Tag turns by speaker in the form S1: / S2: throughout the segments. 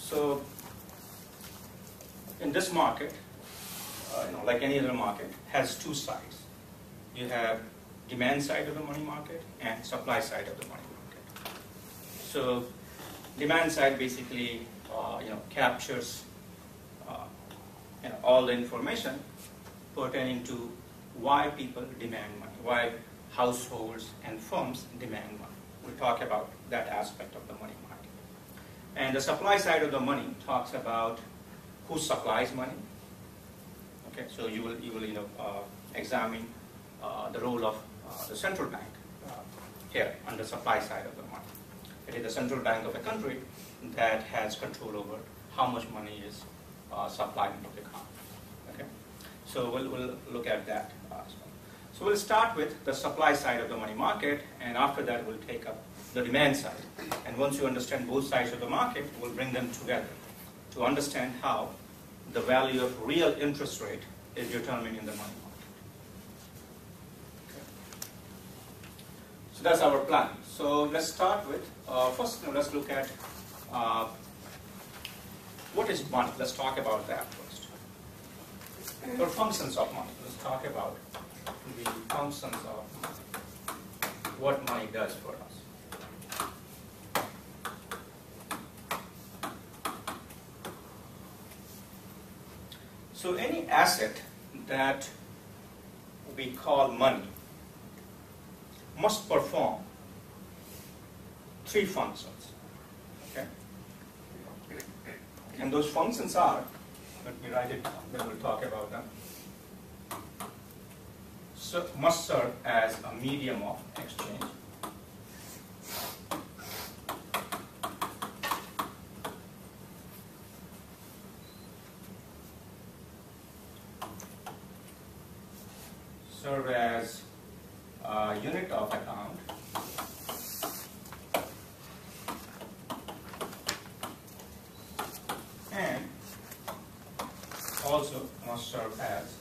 S1: So in this market, like any other market, has two sides. You have demand side of the money market and supply side of the money market. So demand side basically captures all the information pertaining to why people demand money, why households and firms demand money. We'll talk about that aspect of the money market. And the supply side of the money talks about who supplies money. Okay, so you will examine the role of the central bank here on the supply side of the money. It is the central bank of a country that has control over how much money is supplied into the economy. Okay, so we'll look at that as well. So we'll start with the supply side of the money market, and after that we'll take up the demand side. And once you understand both sides of the market, we'll bring them together to understand how the value of real interest rate is determined in the money market. Okay. So that's our plan. So let's start with, first let's look at what is money. Let's talk about that first. Or functions of money. Let's talk about the functions of money. What money does for us. So any asset that we call money must perform three functions. Okay? And those functions are, let me write it down, then we'll talk about them. So must serve as a medium of exchange. Serve as a unit of account. And also must serve as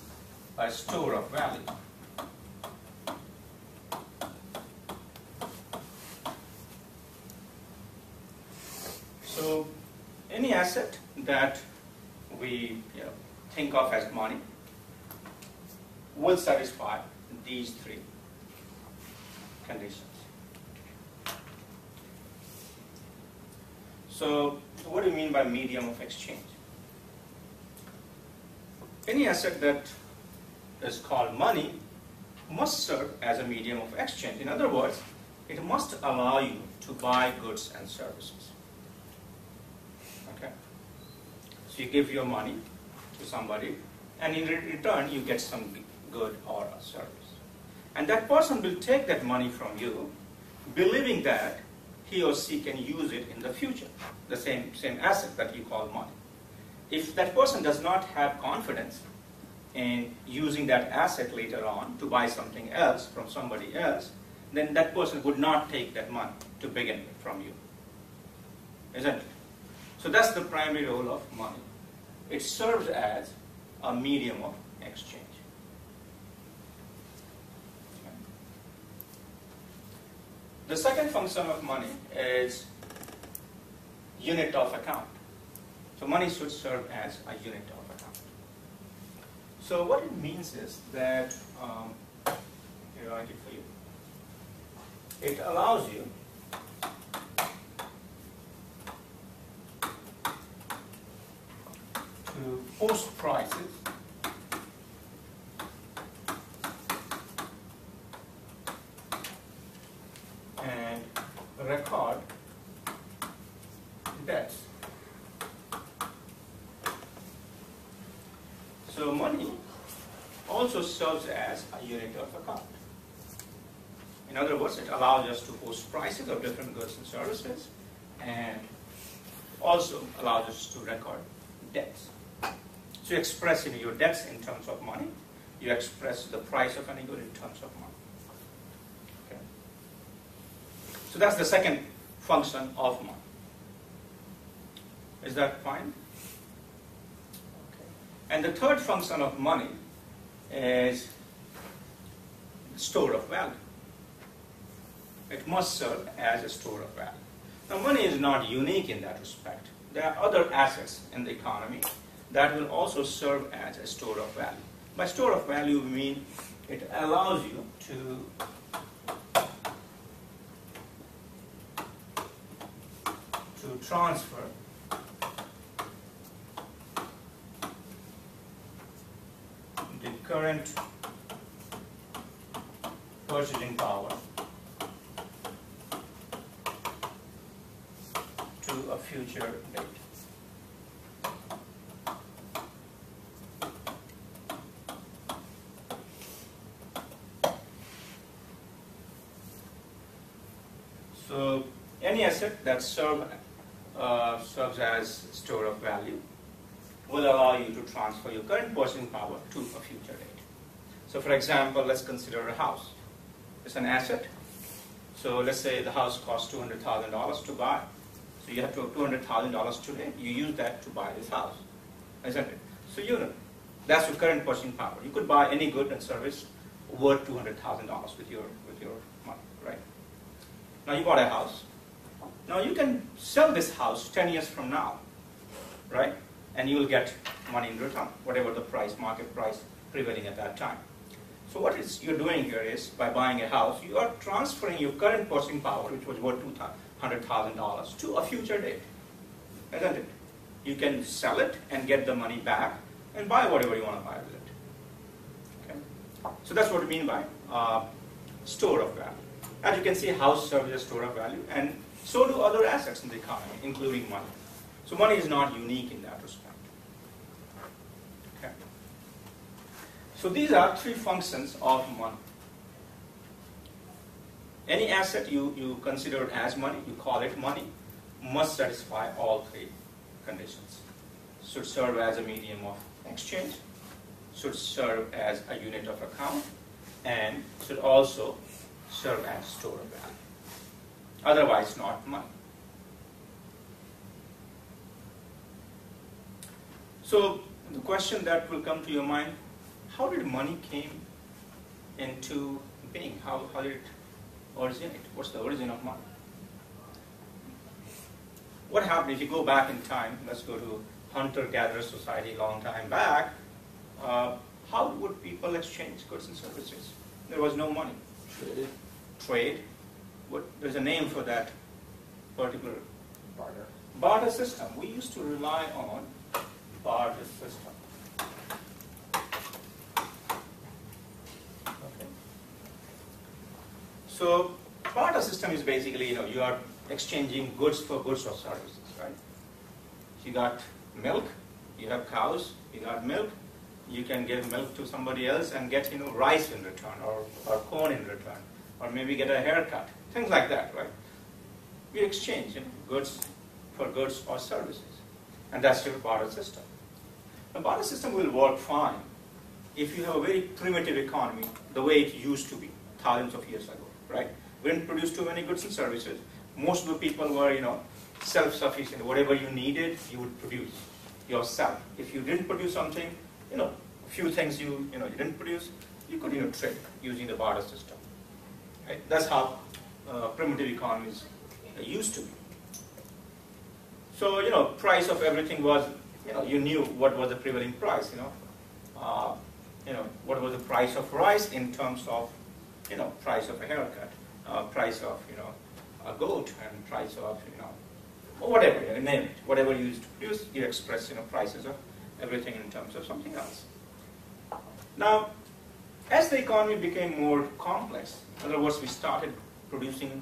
S1: a store of value. So any asset that we think of as money will satisfy these three conditions. So what do you mean by medium of exchange? Any asset that is called money must serve as a medium of exchange. In other words, it must allow you to buy goods and services. Okay? So you give your money to somebody, and in return you get some good or a service. And that person will take that money from you, believing that he or she can use it in the future, the same asset that you call money. If that person does not have confidence in using that asset later on to buy something else from somebody else, then that person would not take that money to begin with from you. Isn't it? So that's the primary role of money. It serves as a medium of exchange. The second function of money is unit of account. So money should serve as a unit of account. So what it means is that, here I write it for you. It allows you to post prices and record debts. So money also serves as a unit of account. In other words, it allows us to post prices of different goods and services, and also allows us to record debts. So you express your debts in terms of money. You express the price of any good in terms of money. Okay. So that's the second function of money. Is that fine? Okay. And the third function of money is store of value. It must serve as a store of value. Now, money is not unique in that respect. there are other assets in the economy that will also serve as a store of value. By store of value, we mean it allows you to transfer the current purchasing power to a future date. So any asset that serves as store of value will allow you to transfer your current purchasing power to a future date. So for example, let's consider a house. It's an asset. So let's say the house costs $200,000 to buy. So you have $200,000 today. You use that to buy this house, isn't it? So that's your current purchasing power. You could buy any good and service worth $200,000 with your money, right? Now you bought a house. Now you can sell this house 10 years from now, right? And you will get money in return, whatever the price, market price prevailing at that time. So what you're doing here is, by buying a house, you are transferring your current purchasing power, which was worth $200,000, to a future date, isn't it? You can sell it and get the money back and buy whatever you want to buy with it. Okay? So that's what we mean by store of value. As you can see, house serves as a store of value, and so do other assets in the economy, including money. So money is not unique in that respect. Okay. So these are three functions of money. Any asset you consider as money, you call it money, must satisfy all three conditions. Should serve as a medium of exchange, should serve as a unit of account, and should also serve as store of value. Otherwise, not money. So the question that will come to your mind, how did money came into being? How did it originate? What's the origin of money? What happened if you go back in time? Let's go to hunter-gatherer society a long time back. How would people exchange goods and services? There was no money. Trade. There's a name for that particular
S2: Barter.
S1: Barter system. We used to rely on barter system. Okay. So barter system is basically, you are exchanging goods for goods or services, right? You got milk, you have cows, you got milk, you can give milk to somebody else and get, rice in return, or corn in return, or maybe get a haircut, things like that, right? We exchange goods for goods or services, and that's your barter system. The barter system will work fine if you have a very primitive economy, the way it used to be thousands of years ago, right? We didn't produce too many goods and services. Most of the people were, self-sufficient. Whatever you needed, you would produce yourself. If you didn't produce something, a few things you didn't produce, you could trade using the barter system. Right? That's how primitive economies used to be. So price of everything was, you knew what was the prevailing price. What was the price of rice in terms of price of a haircut, price of a goat, and price of or whatever, name it. Whatever you used to produce, you express prices of everything in terms of something else. Now, as the economy became more complex, in other words, we started producing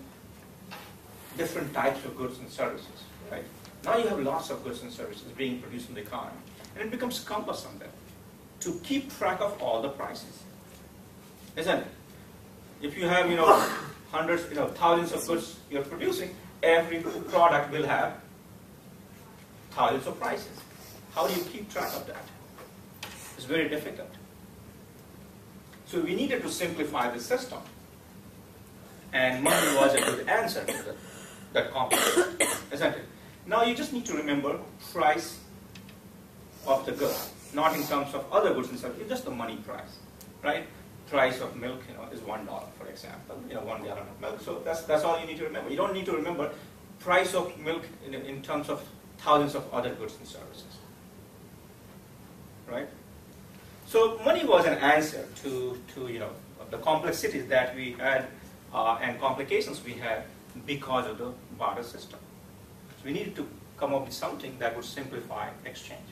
S1: different types of goods and services, right? Now you have lots of goods and services being produced in the economy, and it becomes cumbersome then to keep track of all the prices, isn't it? If you have, hundreds, thousands of goods you're producing, every product will have thousands of prices. How do you keep track of that? It's very difficult. So we needed to simplify the system. And money was a good answer to that complexity, isn't it? Now you just need to remember price of the good, not in terms of other goods and services, just the money price, right? Price of milk, is $1, for example, 1 gallon of milk. So that's all you need to remember. You don't need to remember price of milk in terms of thousands of other goods and services. Right? So money was an answer to the complexities that we had and complications we had because of the barter system. So we needed to come up with something that would simplify exchange.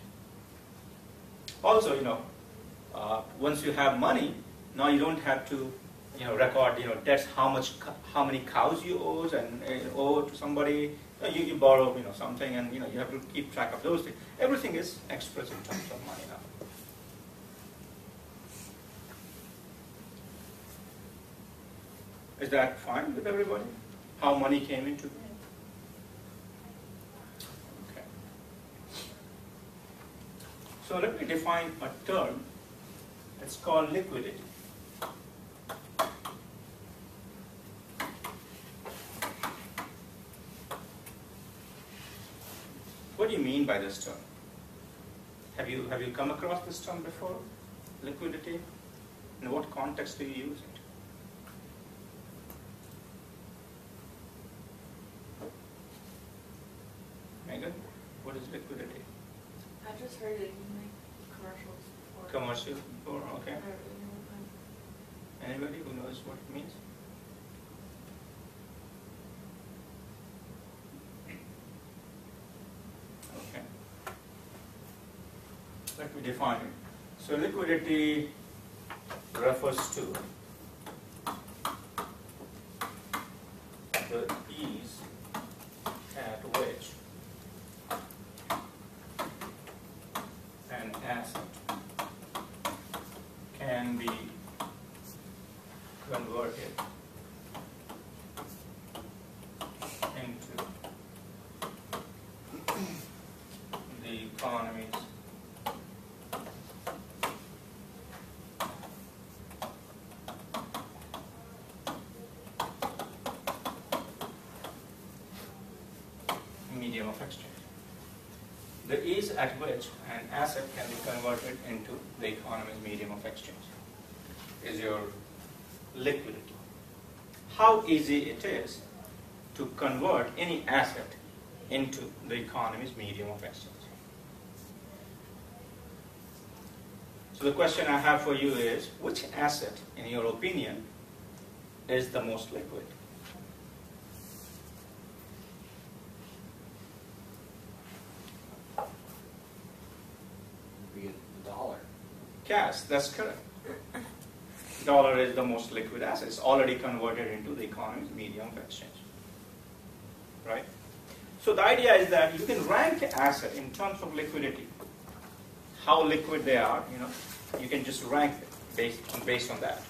S1: Also, once you have money, now you don't have to record debts, how many cows you owe and owe to somebody. You borrow something, and you have to keep track of those things. Everything is expressed in terms of money now. Is that fine with everybody? How money came into being? Okay. So let me define a term. It's called liquidity. What do you mean by this term? Have you come across this term before? Liquidity? In what context do you use it? Megan, what is liquidity?
S2: I just heard it in like commercials before.
S1: Commercial before, okay.
S2: I don't really know what
S1: Anybody who knows what it means? Okay. Let me define it. So liquidity refers to the ease at which an asset can be converted into the economy's medium of exchange. The ease at which an asset can be converted into the economy's medium of exchange is your liquidity. How easy it is to convert any asset into the economy's medium of exchange. So the question I have for you is, which asset, in your opinion, is the most liquid?
S3: Be the dollar.
S1: Cash, that's correct. Dollar is the most liquid asset. It's already converted into the economy's medium of exchange. Right? So the idea is that you can rank an asset in terms of liquidity. How liquid they are, you can just rank it based on that.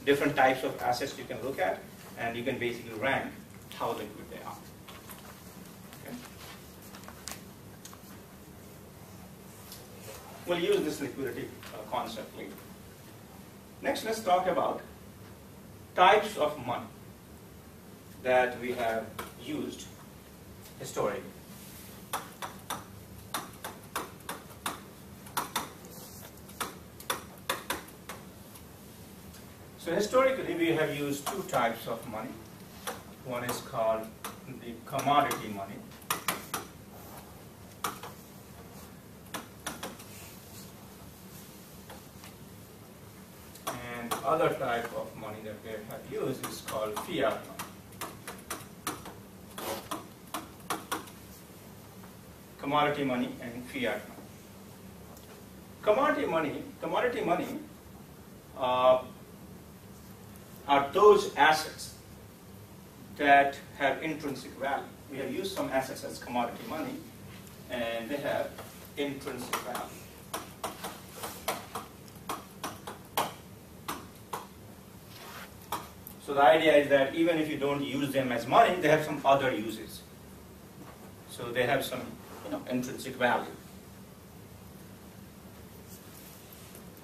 S1: Different types of assets you can look at, and you can basically rank how liquid they are. Okay? We'll use this liquidity concept later. Next, let's talk about types of money that we have used historically. So historically, we have used two types of money. One is called the commodity money. And other type of money that we have used is called fiat money. Commodity money and fiat money. Commodity money are those assets that have intrinsic value. We have used some assets as commodity money, and they have intrinsic value. So the idea is that even if you don't use them as money, they have some other uses. So they have some intrinsic value.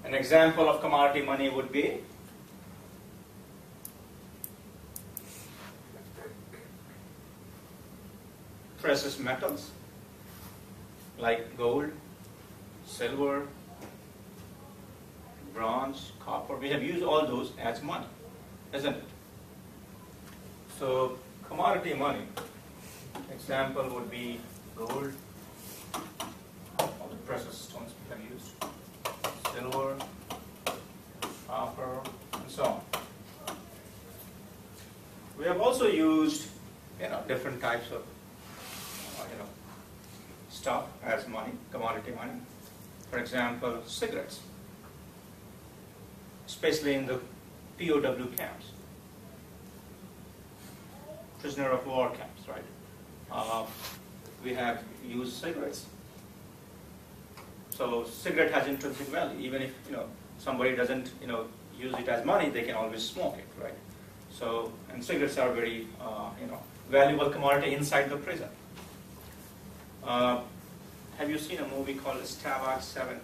S1: An example of commodity money would be precious metals like gold, silver, bronze, copper. We have used all those as money, isn't it? So commodity money, example would be gold, all the precious stones we have used. Silver, copper, and so on. We have also used, different types of, stuff as money, commodity money. For example, cigarettes, especially in the POW camps, prisoner of war camps, right? We have used cigarettes. So cigarette has intrinsic value. Even if somebody doesn't use it as money, they can always smoke it, right? So, and cigarettes are very valuable commodity inside the prison. Have you seen a movie called Stalag 70?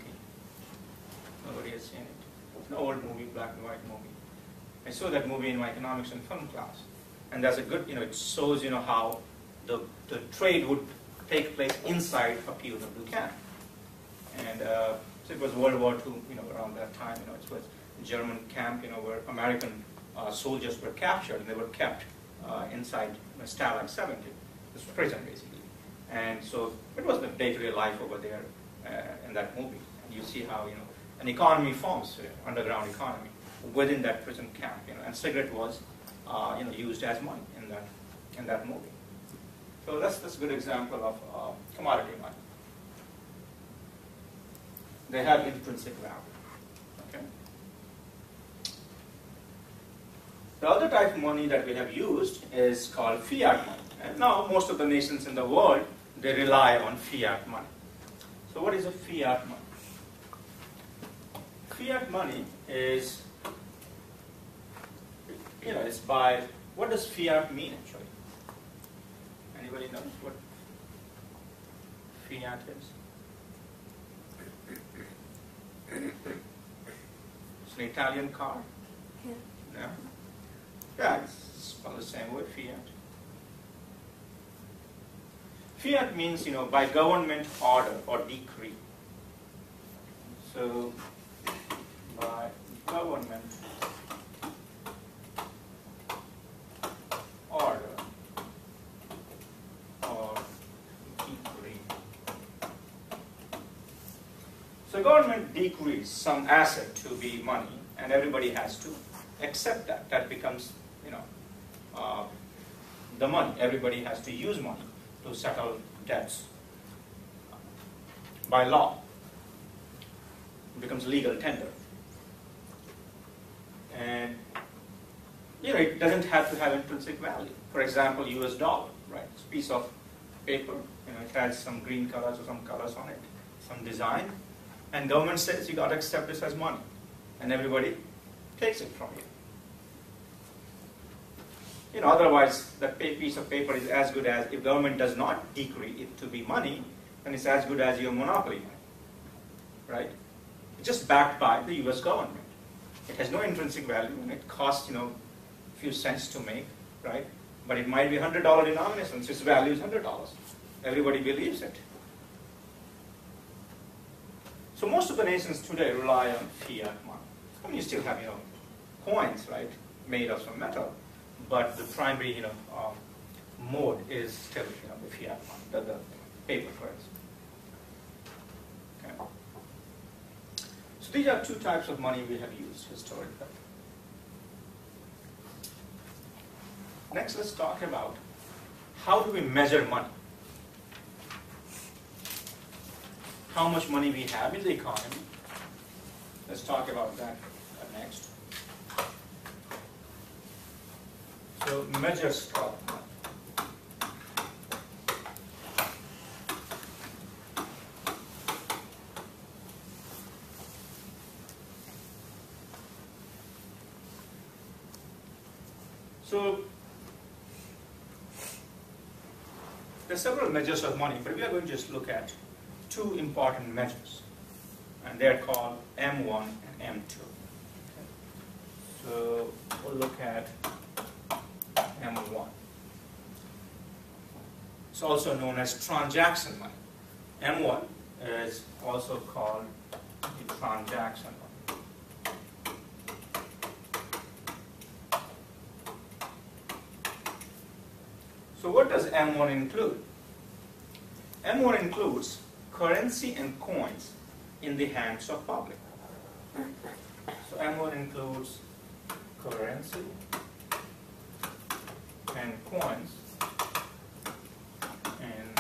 S1: Nobody has seen it. It's an old movie, black and white movie. I saw that movie in my economics and film class, and that's a good. It shows how the trade would take place inside a POW camp. And so it was World War II, around that time. It was a German camp, where American soldiers were captured and they were kept inside Stalag 70, this prison basically. And so it was the day-to-day life over there in that movie. And you see how an economy forms, underground economy within that prison camp. And cigarette was used as money in that movie. So that's a good example of commodity money. They have intrinsic value. Okay. The other type of money that we have used is called fiat money. And now most of the nations in the world, they rely on fiat money. So what is a fiat money? Fiat money is, it's by, what does fiat mean actually? Anybody knows what fiat is? It's an Italian car?
S2: Yeah.
S1: No? Yeah, it's spelled the same way, fiat. Fiat means, by government order or decree. So, by government order or decree. So government decrees some asset to be money, and everybody has to accept that. That becomes, the money. Everybody has to use money to settle debts by law. It becomes legal tender. And it doesn't have to have intrinsic value. For example, US dollar, right? It's a piece of paper, it has some green colors or some colors on it, some design, and government says you got to accept this as money, and everybody takes it from you. Otherwise, that piece of paper is as good as, if government does not decree it to be money, then it's as good as your monopoly money, right? It's just backed by the US government. It has no intrinsic value, and it costs, a few cents to make, right? But it might be $100 denomination, so its value is $100. Everybody believes it. So most of the nations today rely on fiat money. I mean, you still have, coins, right, made of some metal. But the primary, mode is still, the fiat money, the paper currency. Okay. So these are two types of money we have used historically. Next, let's talk about how do we measure money. How much money we have in the economy. Let's talk about that next. So measures of money. So there are several measures of money, but we are going to just look at two important measures, and they are called M1 and M2. Okay. So we'll look at M1. It's also known as transaction money. M1 is also called the transaction money. So what does M1 include? M1 includes currency and coins in the hands of public. So M1 includes currency and coins in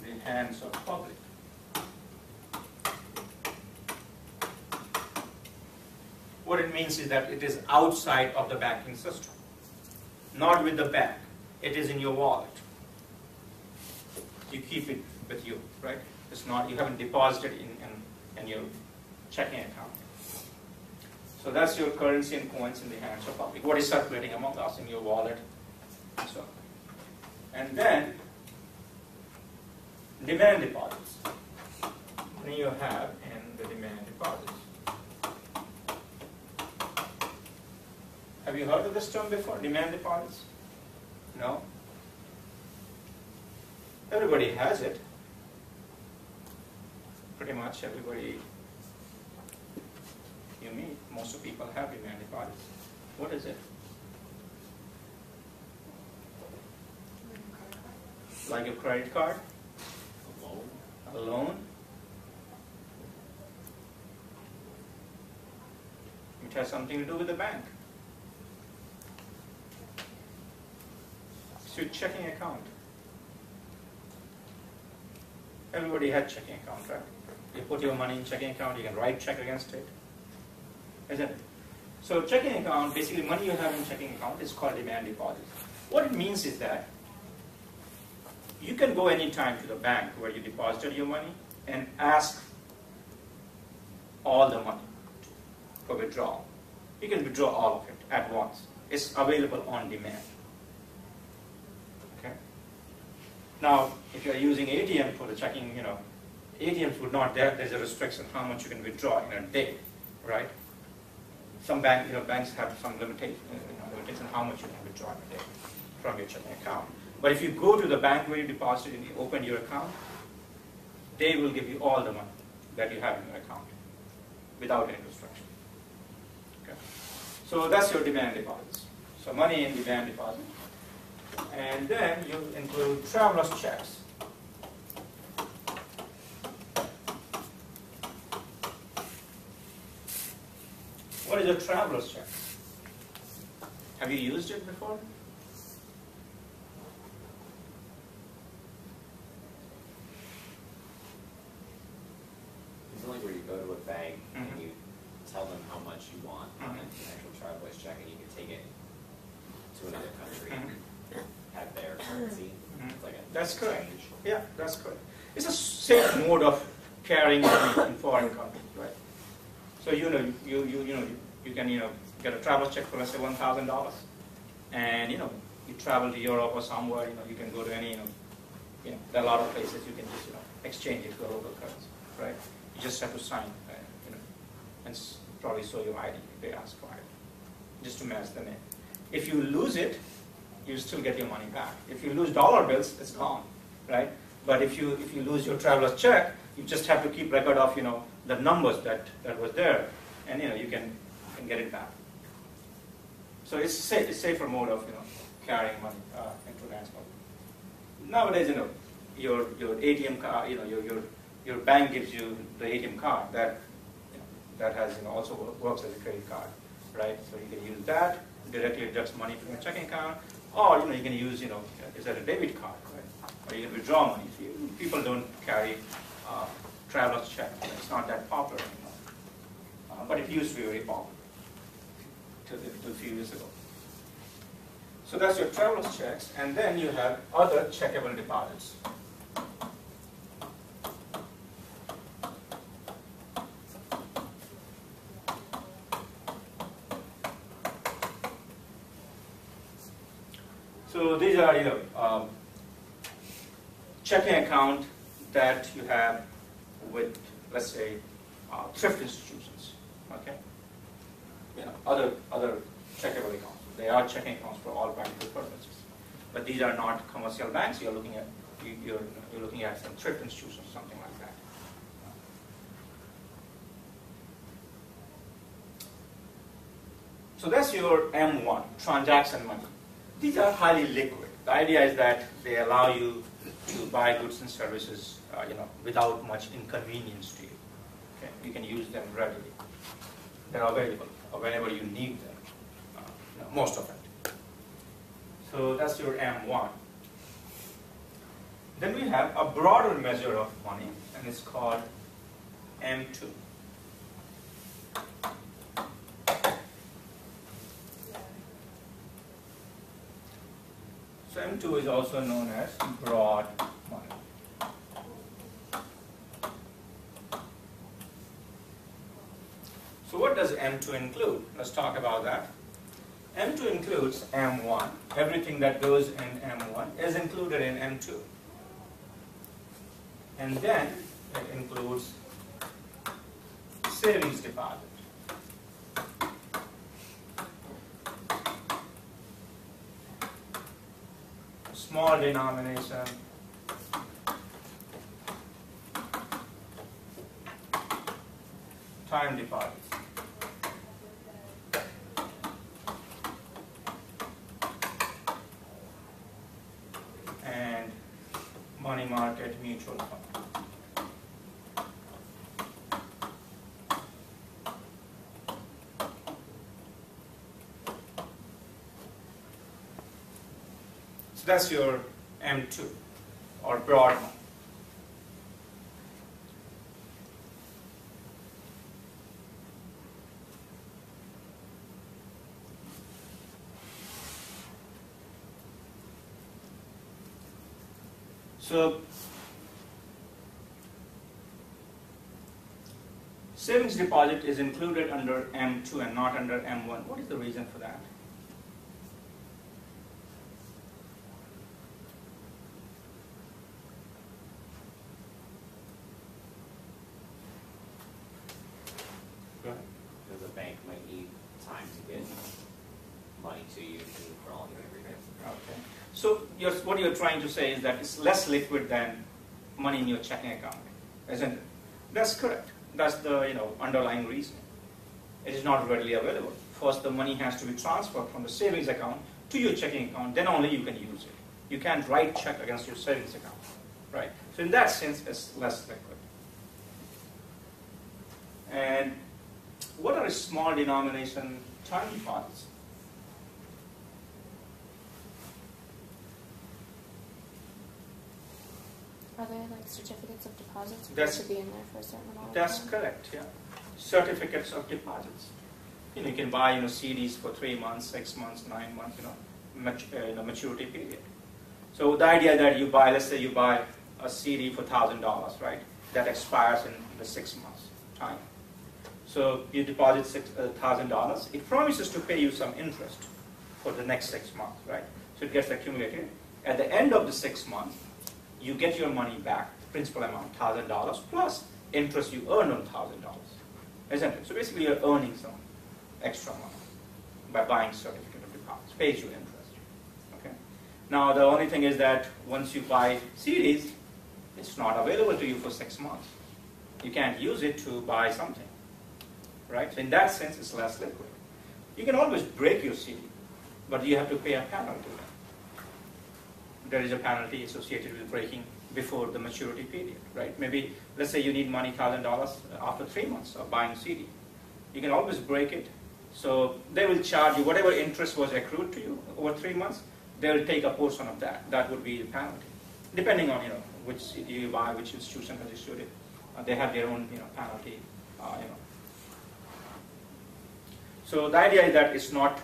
S1: the hands of public. What it means is that it is outside of the banking system, not with the bank. It is in your wallet. You keep it with you, right? It's not, you haven't deposited in your checking account. So that's your currency and coins in the hands of public. What is circulating among us in your wallet? So, and then demand deposits. Money you have in the demand deposits. Have you heard of this term before? Demand deposits? No? Everybody has it. Pretty much everybody you meet, most of people have demand deposits. What is it? Like a credit card?
S3: A loan?
S1: A loan? It has something to do with the bank. It's your checking account. Everybody had checking account, right? You put your money in checking account, you can write check against it. Isn't it? So checking account, basically money you have in checking account is called demand deposit. What it means is that you can go anytime to the bank where you deposited your money and ask all the money for withdrawal. You can withdraw all of it at once. It's available on demand. Okay? Now, if you're using ATM for the checking, ATMs would not, there's a restriction how much you can withdraw in a day, right? Some banks have some limitation how much you can withdraw in a day from your checking account. But if you go to the bank where you deposited and you open your account, they will give you all the money that you have in your account without any restriction. Okay? So that's your demand deposits. So money in demand deposit. And then you include traveler's checks. What is a traveler's check? Have you used it before?
S3: It's only where you go to a bank
S1: Mm-hmm.
S3: and you tell them how much you want on an actual traveler's check, and you can take it to another country and have their currency. It's like a
S1: That's correct.
S3: exchange.
S1: Yeah, that's correct. It's a safe mode of carrying money in foreign countries, right? So you can get a travel check for let's say $1,000, and you travel to Europe or somewhere. You can go to any there are a lot of places you can just exchange it for local currency, right? You just have to sign, and probably show your ID if they ask for it, just to match the name. If you lose it, you still get your money back. If you lose dollar bills, it's gone, right? But if you lose your traveler's check, you just have to keep record of the numbers that was there, and you can get it back. So it's safer mode of carrying money internationally. Nowadays, your ATM card, your bank gives you the ATM card that has also works as a credit card, right? So you can use that directly deduct money from your checking account, or you can use is that a debit card, right? Or you can withdraw money. People don't carry traveler's check. It's not that popular anymore, but it used to be very popular till a few years ago. So that's your traveler's checks, and then you have other checkable deposits. So these are checking account that you have with, let's say, thrift institutions. Okay, other checkable accounts. They are checking accounts for all practical purposes, but these are not commercial banks. You're looking at you're looking at some thrift institutions, something like that. So that's your M1, transaction money. These are highly liquid. The idea is that they allow you to buy goods and services, without much inconvenience to you. Okay? You can use them readily. They're available whenever you need them, most of it. So that's your M1. Then we have a broader measure of money, and it's called M2. So M2 is also known as broad money. So what does M2 include? Let's talk about that. M2 includes M1. Everything that goes in M1 is included in M2. And then it includes savings deposit. Small denomination, time deposits. And money market mutual fund. So that's your M2, or broad money. So savings deposit is included under M2 and not under M1. What is the reason for that?
S3: Because the bank might need time to get money to you for all your everything.
S1: Okay. So what you're trying to say is that it's less liquid than money in your checking account, isn't it? That's correct. That's the underlying reason. It is not readily available. First, the money has to be transferred from the savings account to your checking account. Then only you can use it. You can't write check against your savings account, right? So in that sense, it's less liquid. And what are small denomination time deposits?
S4: Are there like certificates of deposits
S1: That's-
S4: to be in there for a certain amount of
S1: That's
S4: time?
S1: correct, yeah. Certificates of deposits. You can buy CDs for 3 months, 6 months, 9 months, maturity period. So the idea that you buy, let's say you buy a CD for $1,000, right? That expires in the 6 months time. So you deposit $1,000. It promises to pay you some interest for the next 6 months, right? So it gets accumulated. At the end of the 6 months, you get your money back, principal amount, $1,000, plus interest you earn on $1,000, isn't it? So basically you're earning some extra money by buying certificate of deposit, pays you interest. Okay. Now the only thing is that once you buy CDs, it's not available to you for 6 months. You can't use it to buy something, right? So in that sense, it's less liquid. You can always break your CD, but you have to pay a penalty. There is a penalty associated with breaking before the maturity period, right? Maybe, let's say you need money, $1,000 after 3 months of buying CD. You can always break it. So they will charge you whatever interest was accrued to you over 3 months. They will take a portion of that. That would be the penalty, depending on which CD you buy, which institution has issued it. They have their own penalty. So the idea is that it's not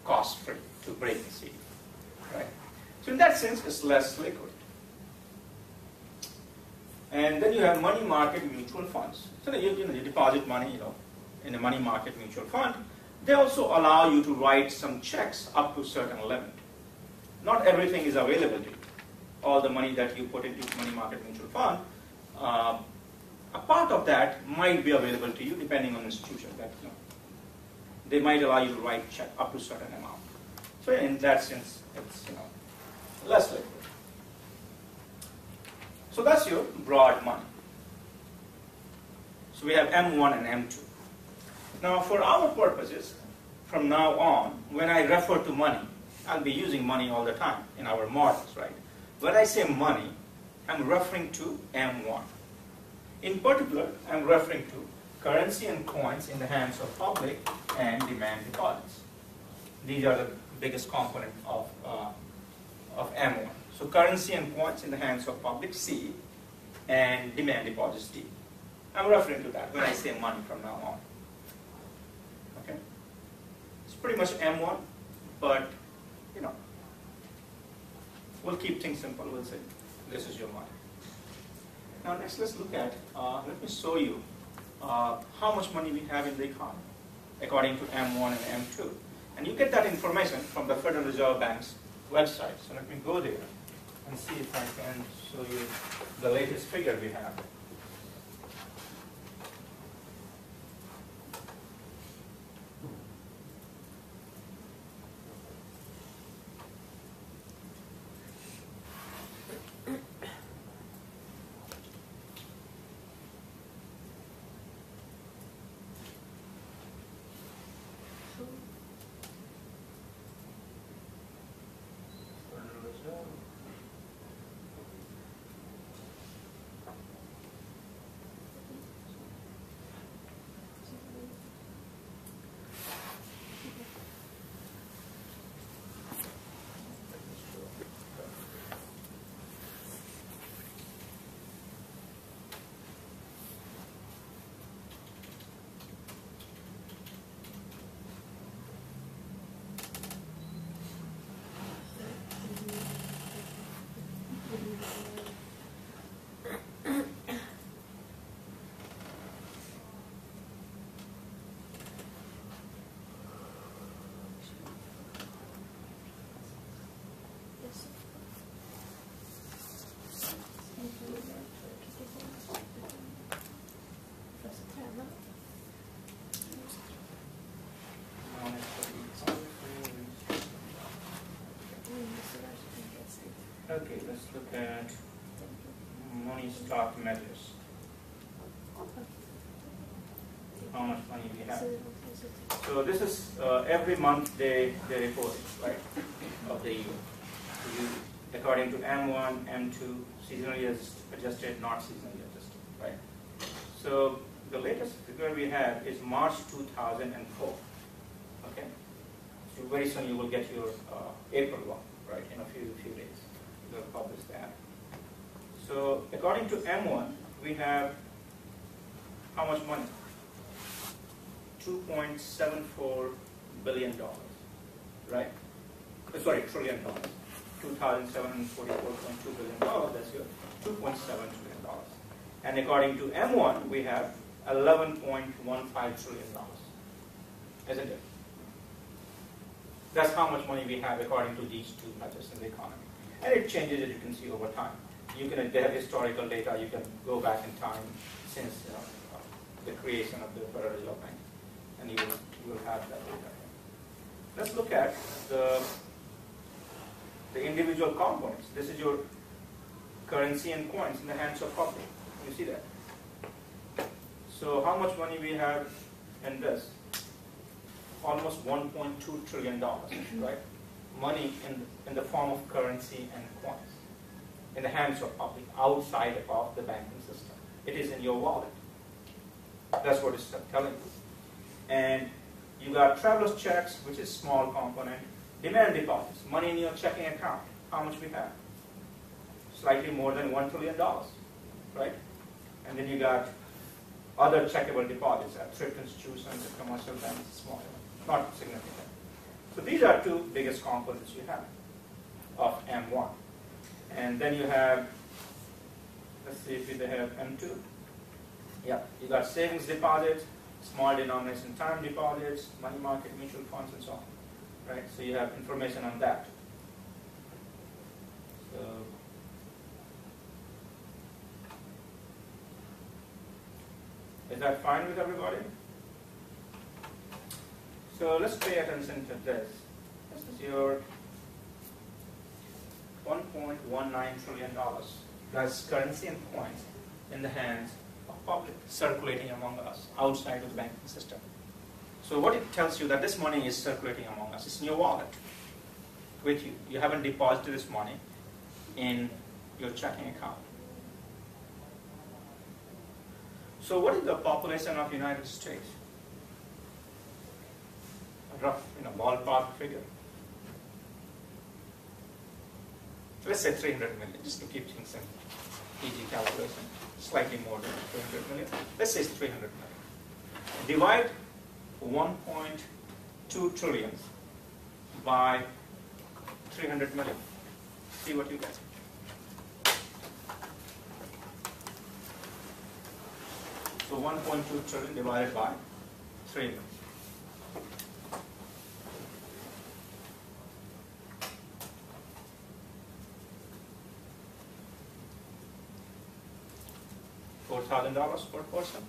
S1: cost-free to break the CD, right? So in that sense, it's less liquid. And then you have money market mutual funds. So you deposit money, in a money market mutual fund. They also allow you to write some checks up to a certain limit. Not everything is available to you. All the money that you put into money market mutual fund, a part of that might be available to you depending on the institution. That they might allow you to write check up to a certain amount. So in that sense, it's less liquid. So that's your broad money. So we have M1 and M2. Now for our purposes, from now on, when I refer to money, I'll be using money all the time in our models, right? When I say money, I'm referring to M1. In particular, I'm referring to currency and coins in the hands of public and demand deposits. These are the biggest component of M1. So currency and coins in the hands of public, C, and demand deposits, D. I'm referring to that when I say money from now on. Okay? It's pretty much M1, but we'll keep things simple. We'll say this is your money. Now next, let's look at. Let me show you how much money we have in the economy according to M1 and M2, and you get that information from the Federal Reserve Bank's website. So let me go there and see if I can show you the latest figure we have. Okay, let's look at money stock measures. How much money we have. So this is every month they report it, right, of the year. According to M1, M2, seasonally adjusted, not seasonally adjusted, right? So the latest figure we have is March 2004, okay? So very soon you will get your April one, right, in a few days. We'll publish that. So according to M1, we have how much money? $2.74 billion, right? Sorry, trillion dollars. $2,744.2 billion, that's your $2.7 trillion. And according to M1, we have $11.15 trillion, isn't it? That's how much money we have according to these two measures in the economy. And it changes, as you can see, over time. You can have historical data, you can go back in time since the creation of the Federal Reserve Bank, and you will have that data. Let's look at the individual components. This is your currency and coins in the hands of public. You see that? So how much money we have in this? Almost $1.2 trillion, right? Money in the form of currency and coins in the hands of public, outside of the banking system. It is in your wallet. That's what it's telling you. And you got traveler's checks, which is small component. Demand deposits, money in your checking account. How much we have? Slightly more than $1 trillion, right? And then you got other checkable deposits at thrift institutions and commercial banks, small, not significant. So these are two biggest components you have of M1. And then you have, let's see if they have M2. Yeah, you got savings deposits, small denomination time deposits, money market mutual funds, and so on. Right? So you have information on that. So is that fine with everybody? So let's pay attention to this. This is your $1.19 trillion. That's currency and coins in the hands of public, circulating among us, outside of the banking system. So what it tells you that this money is circulating among us. It's in your wallet with you. You haven't deposited this money in your checking account. So what is the population of United States? A rough, ballpark figure. Let's say 300 million, just to keep things simple. Easy calculation, slightly more than 300 million. Let's say it's 300 million. Divide 1.2 trillion by 300 million. See what you get. So 1.2 trillion divided by 3 million. $4,000 per person.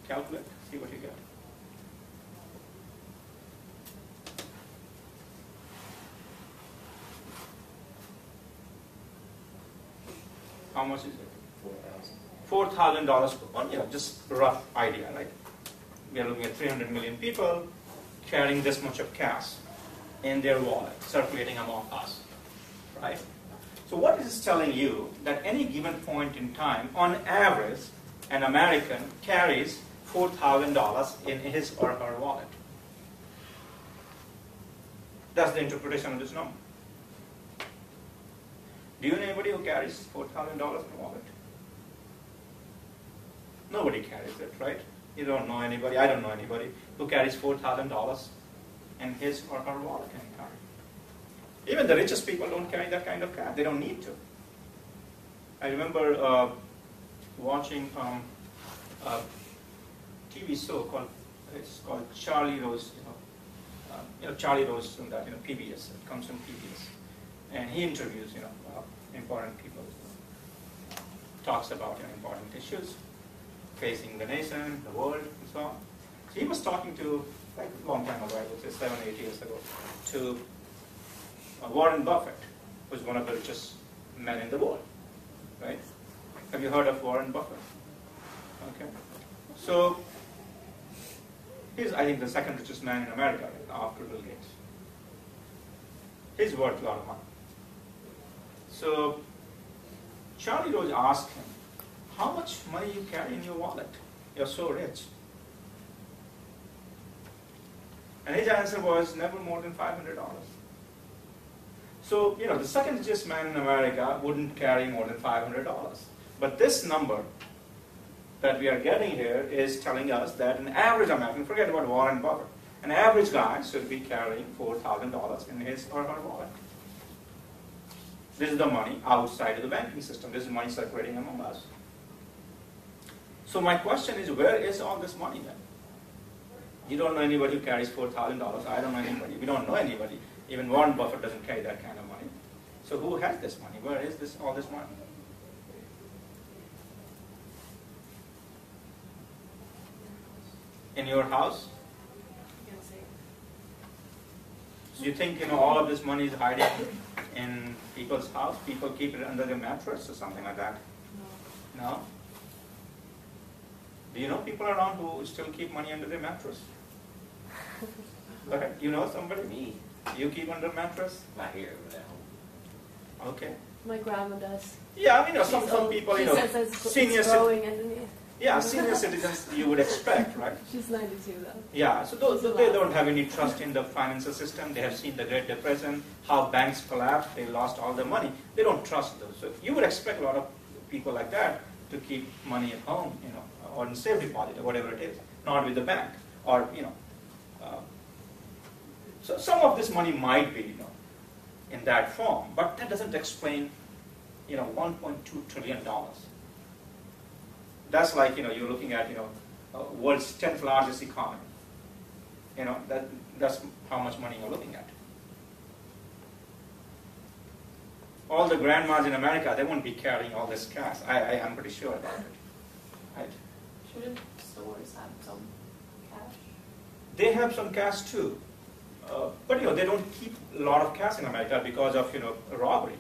S1: Calculate, see what you get. How much is it? $4,000 per one. Just rough idea, right? We are looking at 300 million people carrying this much of cash in their wallet, circulating among us, right? So what is telling you that any given point in time, on average, an American carries $4,000 in his or her wallet? That's the interpretation of this number. Do you know anybody who carries $4,000 in a wallet? Nobody carries it, right? You don't know anybody, I don't know anybody who carries $4,000 in his or her wallet anytime. Even the richest people don't carry that kind of cash. They don't need to. I remember watching a TV show called Charlie Rose. Charlie Rose from that PBS. It comes from PBS, and he interviews important people. Talks about important issues facing the nation, the world, and so on. So he was talking to, like a long time ago, I would say 7, 8 years ago, to Warren Buffett, who's one of the richest men in the world, right? Have you heard of Warren Buffett? Okay. So he's, I think, the second richest man in America after Bill Gates. He's worth a lot of money. So Charlie Rose asked him, how much money you carry in your wallet? You're so rich. And his answer was never more than $500. So, the second richest man in America wouldn't carry more than $500. But this number that we are getting here is telling us that an average American, forget about Warren Buffett, an average guy should be carrying $4,000 in his or her wallet. This is the money outside of the banking system. This is money circulating among us. So my question is, where is all this money then? You don't know anybody who carries $4,000. I don't know anybody. We don't know anybody. Even Warren Buffett doesn't carry that kind of money. So who has this money? Where is all this money? In your house? So you think all of this money is hiding in people's house? People keep it under their mattress or something like that? No? Do you know people around who still keep money under their mattress? Okay. You know somebody?
S3: Me.
S1: You keep under mattress?
S3: Not here, but at home.
S1: Okay.
S2: My grandma does.
S1: Yeah, some people,
S2: she says
S1: senior
S2: it's growing underneath.
S1: Yeah, senior citizens you would expect, right?
S2: She's 92 though.
S1: Yeah, so they don't have any trust in the financial system. They have seen the Great Depression, how banks collapsed, they lost all their money. They don't trust those. So you would expect a lot of people like that to keep money at home, or in safe deposit or whatever it is, not with the bank, or so some of this money might be in that form, but that doesn't explain $1.2 trillion. That's like you're looking at world's 10th largest economy. That's how much money you're looking at. All the grandmas in America, they won't be carrying all this cash. I'm pretty sure about it. Right?
S2: Shouldn't stores have some cash?
S1: They have some cash too, but they don't keep a lot of cash in America because of robbery.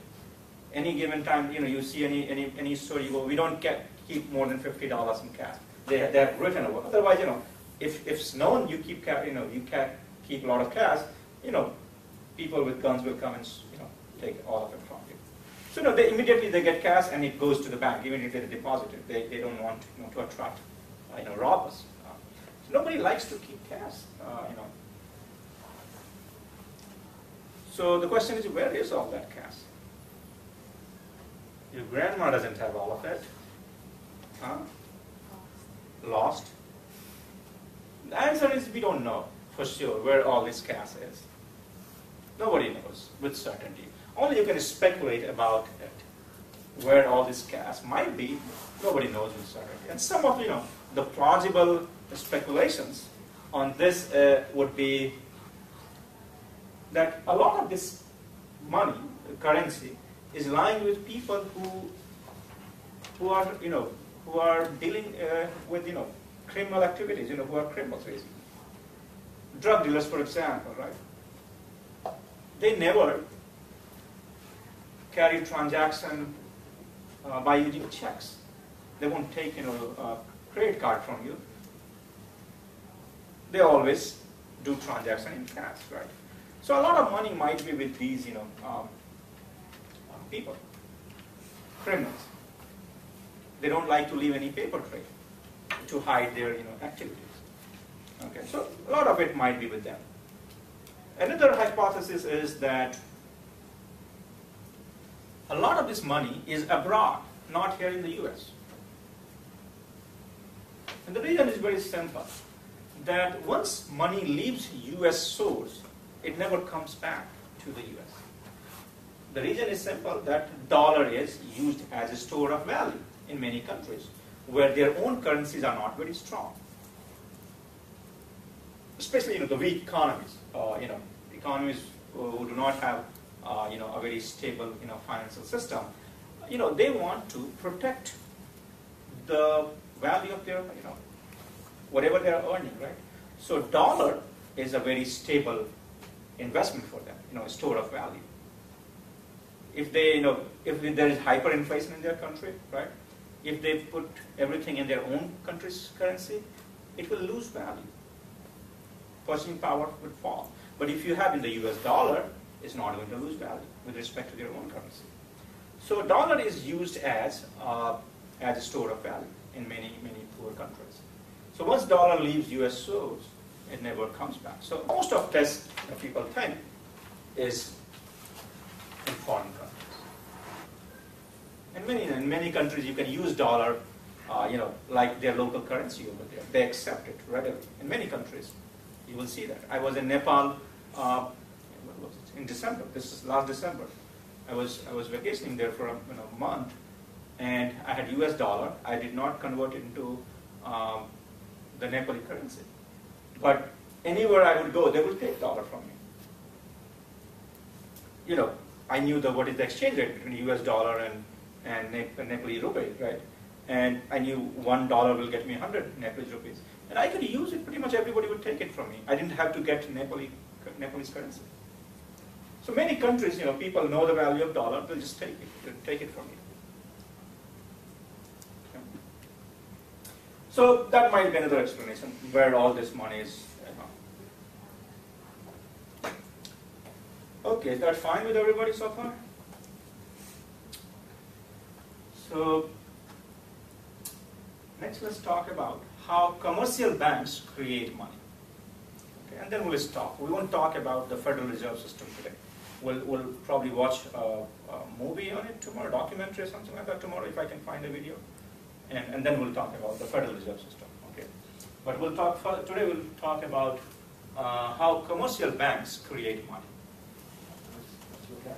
S1: Any given time, you see any store you go, we don't keep more than $50 in cash. They have written over. Otherwise, if it's known you keep you can't keep a lot of cash, people with guns will come and take all of it from you. So they immediately they get cash and it goes to the bank. Immediately they deposit it. They don't want to attract rob us. So nobody likes to keep cash. So the question is, where is all that cash? Your grandma doesn't have all of it. Huh? Lost? The answer is we don't know for sure where all this cash is. Nobody knows with certainty. Only you can speculate about it. Where all this cash might be, nobody knows with certainty. And some of the plausible speculations on this would be that a lot of this money, currency, is lying with people who are dealing with criminal activities, who are criminals basically. Drug dealers, for example, right? They never carry transaction by using checks. They won't take a credit card from you. They always do transaction in cash, right? So a lot of money might be with these people, criminals. They don't like to leave any paper trail to hide their activities. Okay, so a lot of it might be with them. Another hypothesis is that a lot of this money is abroad, not here in the US. And the reason is very simple, that once money leaves US source, it never comes back to the US. The reason is simple, that dollar is used as a store of value in many countries where their own currencies are not very strong. Especially the weak economies, economies who do not have a very stable financial system. They want to protect the value of their whatever they are earning, right? So dollar is a very stable investment for them, a store of value. If they if there is hyperinflation in their country, right? If they put everything in their own country's currency, it will lose value. Purchasing power would fall. But if you have in the US dollar, it's not going to lose value with respect to their own currency. So dollar is used as a store of value in many poor countries. So once dollar leaves US source, it never comes back. So most of this people think is in foreign countries. In many countries you can use dollar, like their local currency over there. They accept it readily. In many countries, you will see that. I was in Nepal in December. This is last December. I was vacationing there for a month, and I had US dollar. I did not convert it into the Nepali currency. But anywhere I would go, they would take dollar from me. I knew what is the exchange rate between US dollar and Nepali rupee, right? And I knew $1 will get me 100 Nepalese rupees. And I could use it, pretty much everybody would take it from me. I didn't have to get Nepalese currency. So many countries, people know the value of dollar, they'll just take it. They'll take it from you. Okay. So that might be another explanation where all this money is. Okay, is that fine with everybody so far? So next let's talk about how commercial banks create money. Okay, and then we'll stop. We won't talk about the Federal Reserve System today. We'll probably watch a movie on it tomorrow, documentary or something like that tomorrow if I can find a video. And then we'll talk about the Federal Reserve System. Okay. But today we'll talk about how commercial banks create money. Let's look at it.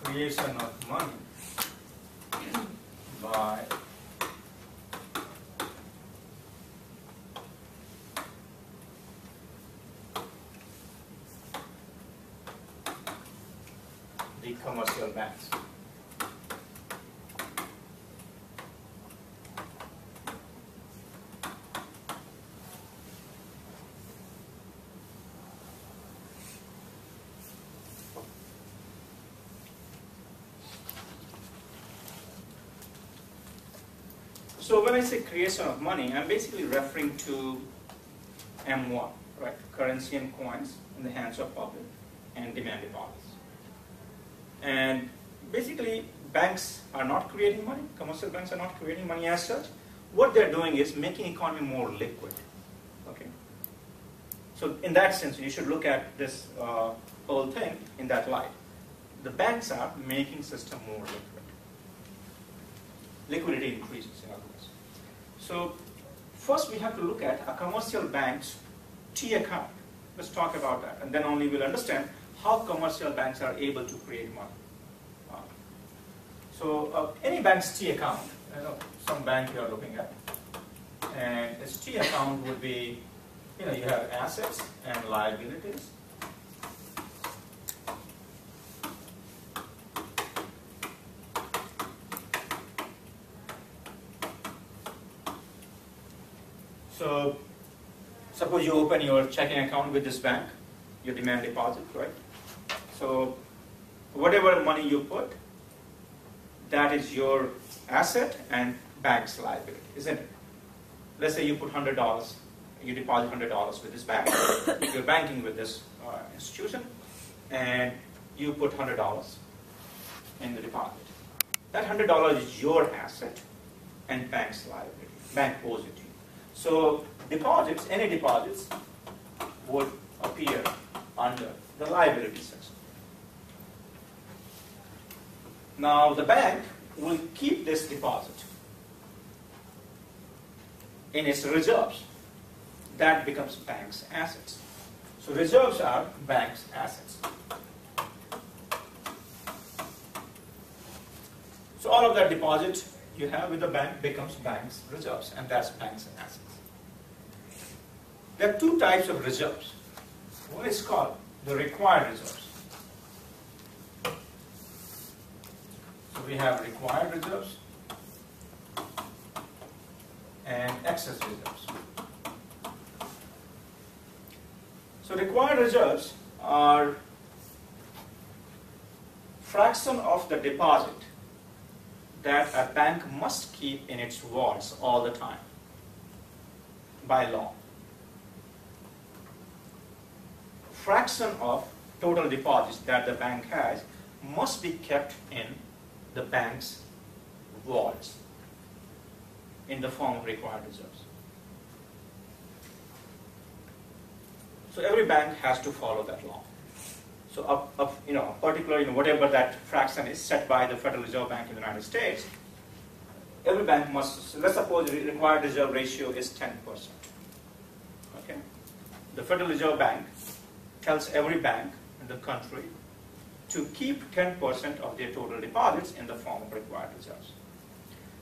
S1: Creation of money by the commercial banks. So when I say creation of money, I'm basically referring to M1, right? Currency and coins in the hands of public and demand deposits. And basically, banks are not creating money. Commercial banks are not creating money as such. What they're doing is making economy more liquid. Okay. So in that sense, you should look at this whole thing in that light. The banks are making system more liquid. Liquidity increases, in other words. So first we have to look at a commercial bank's T account. Let's talk about that, and then only we'll understand how commercial banks are able to create money. So any bank's T account, some bank you are looking at, and its T account would be, you have assets and liabilities. So suppose you open your checking account with this bank, your demand deposit, right? So whatever money you put, that is your asset and bank's liability, isn't it? Let's say you put $100, you deposit $100 with this bank. You're banking with this institution, and you put $100 in the deposit. That $100 is your asset and bank's liability. Bank owes it to you. So deposits, any deposits, would appear under the liability section. Now the bank will keep this deposit in its reserves. That becomes bank's assets. So reserves are bank's assets. So all of that deposit you have with the bank becomes bank's reserves, and that's bank's assets. There are two types of reserves. One is called the required reserves. So we have required reserves and excess reserves. So required reserves are fraction of the deposit that a bank must keep in its vaults all the time by law. Fraction of total deposits that the bank has must be kept in the bank's vaults in the form of required reserves. So every bank has to follow that law. So particularly whatever that fraction is set by the Federal Reserve Bank in the United States, every bank must. So let's suppose the required reserve ratio is 10%. Okay, the Federal Reserve Bank tells every bank in the country to keep 10% of their total deposits in the form of required reserves.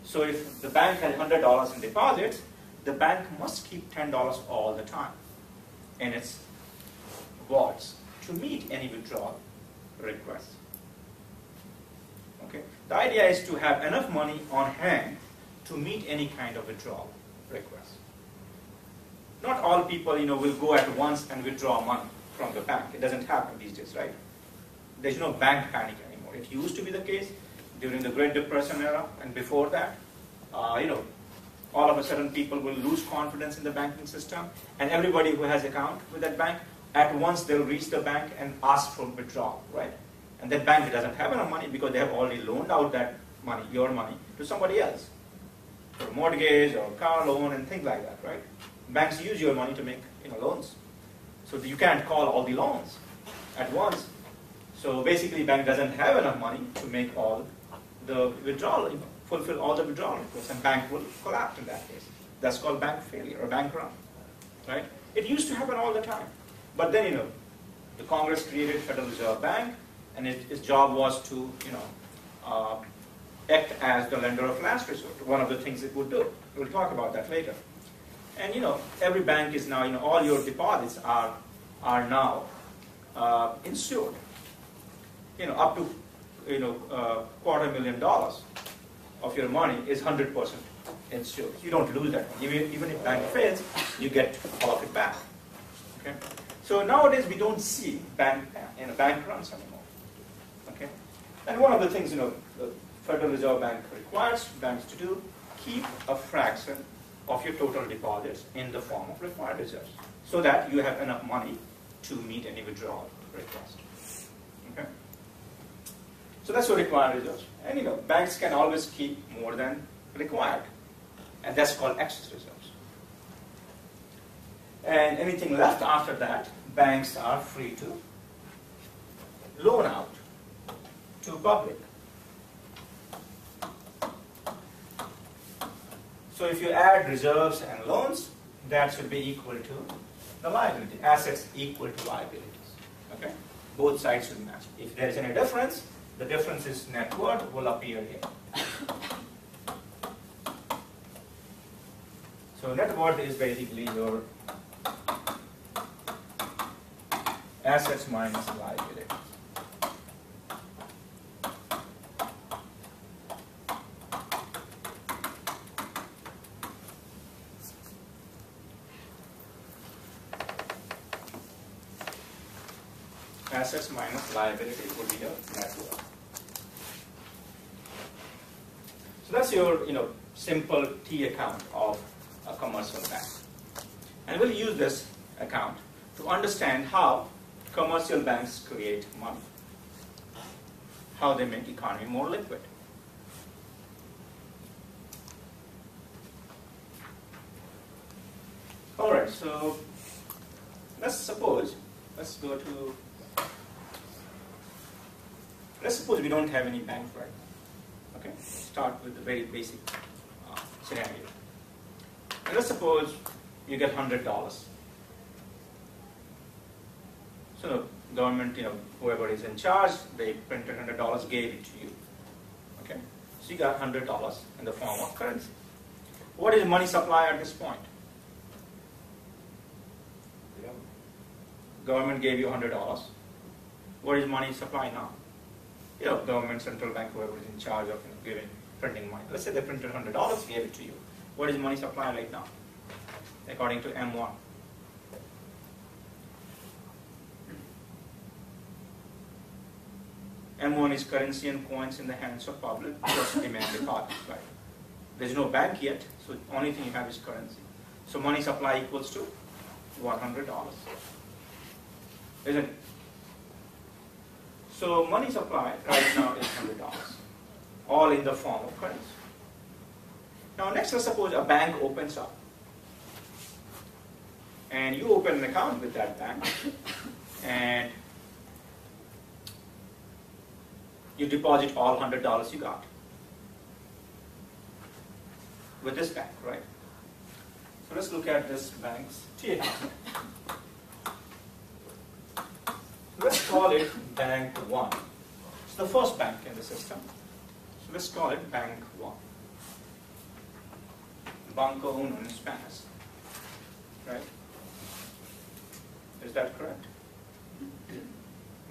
S1: So if the bank has $100 in deposits, the bank must keep $10 all the time in its vaults to meet any withdrawal requests. Okay? The idea is to have enough money on hand to meet any kind of withdrawal request. Not all people will go at once and withdraw money from the bank. It doesn't happen these days, right? There's no bank panic anymore. It used to be the case during the Great Depression era, and before that, all of a sudden people will lose confidence in the banking system, and everybody who has account with that bank, at once they'll reach the bank and ask for withdrawal, right? And that bank doesn't have enough money because they have already loaned out that money, your money, to somebody else for a mortgage or car loan and things like that, right? Banks use your money to make loans, so you can't call all the loans at once. So basically, bank doesn't have enough money to make all the withdrawal, fulfill all the withdrawal requests, and bank will collapse in that case. That's called bank failure or bank run, right? It used to happen all the time, but then the Congress created Federal Reserve Bank, and its job was to act as the lender of last resort. One of the things it would do. We'll talk about that later. And every bank is now all your deposits are now insured. Up to $250,000 of your money is 100% insured. You don't lose that money. Even if bank fails, you get all of it back. Okay. So nowadays we don't see bank runs anymore. Okay. And one of the things the Federal Reserve Bank requires banks to do keep a fraction of your total deposits in the form of required reserves so that you have enough money to meet any withdrawal request. Okay? So that's your required reserves. And you know, banks can always keep more than required, and that's called excess reserves. And anything left after that, banks are free to loan out to public. So if you add reserves and loans, that should be equal to the liability. Assets equal to liabilities. Okay? Both sides should match. If there is any difference, the difference is net worth will appear here. So net worth is basically your assets minus liabilities. Assets minus liability would be your net worth. So that's your simple T account of a commercial bank. And we'll use this account to understand how commercial banks create money, how they make economy more liquid. All right, so let's suppose we don't have any bank right now. Okay, start with the very basic scenario. And let's suppose you get $100. So government, whoever is in charge, they printed $100, gave it to you. Okay, so you got $100 in the form of currency. What is money supply at this point? Government gave you $100. What is money supply now? Government, central bank, whoever is in charge of giving, printing money. Let's say they printed $100, gave it to you. What is money supply right now, according to M1? M1 is currency and coins in the hands of public plus demand deposits, right? There's no bank yet, so the only thing you have is currency. So money supply equals to $100, isn't it? So money supply right now is $100, all in the form of currency. Now next, let's suppose a bank opens up, and you open an account with that bank, and you deposit all $100 you got with this bank, right? So let's look at this bank's T account. Let's call it Bank 1. It's the first bank in the system. So let's call it Bank 1. Banco Uno in Spanish. Right? Is that correct?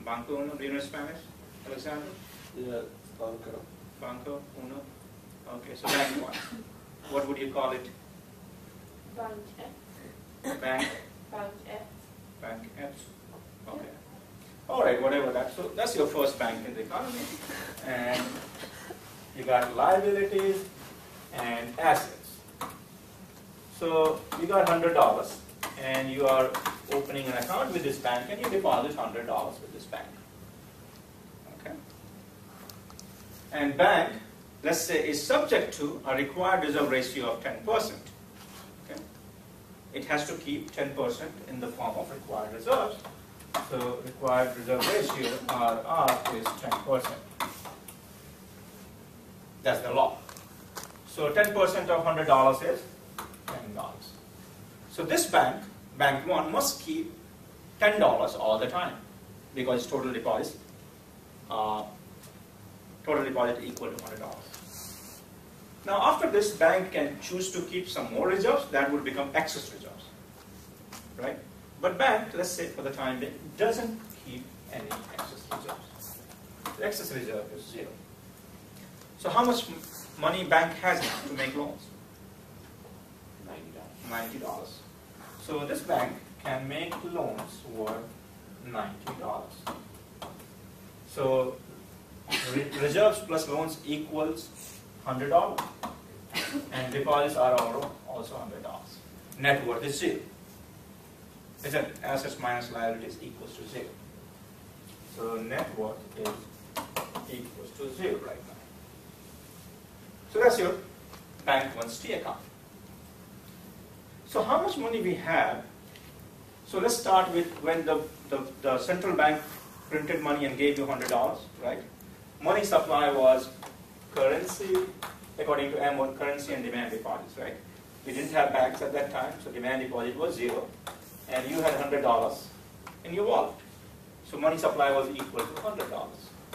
S1: Banco Uno, do you know Spanish, Alexander?
S5: Yeah, Banco.
S1: Banco Uno. Okay, so Bank 1. What would you call it?
S2: Bank F.
S1: Bank?
S2: Bank F.
S1: Bank F. Okay. All right, whatever that. So that's your first bank in the economy. And you got liabilities and assets. So you got $100, and you are opening an account with this bank, and you deposit $100 with this bank. Okay. And bank, let's say, is subject to a required reserve ratio of 10%. Okay. It has to keep 10% in the form of required reserves. So required reserve ratio, RR, is 10%. That's the law. So 10% of $100 is $10. So this bank, Bank 1, must keep $10 all the time because its total deposit equal to $100. Now after this, bank can choose to keep some more reserves. That would become excess reserves, right? But bank, let's say for the time being, doesn't keep any excess reserves. The excess reserve is 0. So how much money bank has now to make loans? $90. So this bank can make loans worth $90. So reserves plus loans equals $100. And deposits are also $100. Net worth is 0. Isn't it? Assets minus liabilities equals to 0. So net worth is equals to 0 right now. So that's your Bank 1's T account. So how much money we have? So let's start with when the central bank printed money and gave you $100, right? Money supply was currency, according to M1, currency and demand deposits, right? We didn't have banks at that time, so demand deposit was 0. And you had $100 in your wallet. So money supply was equal to $100.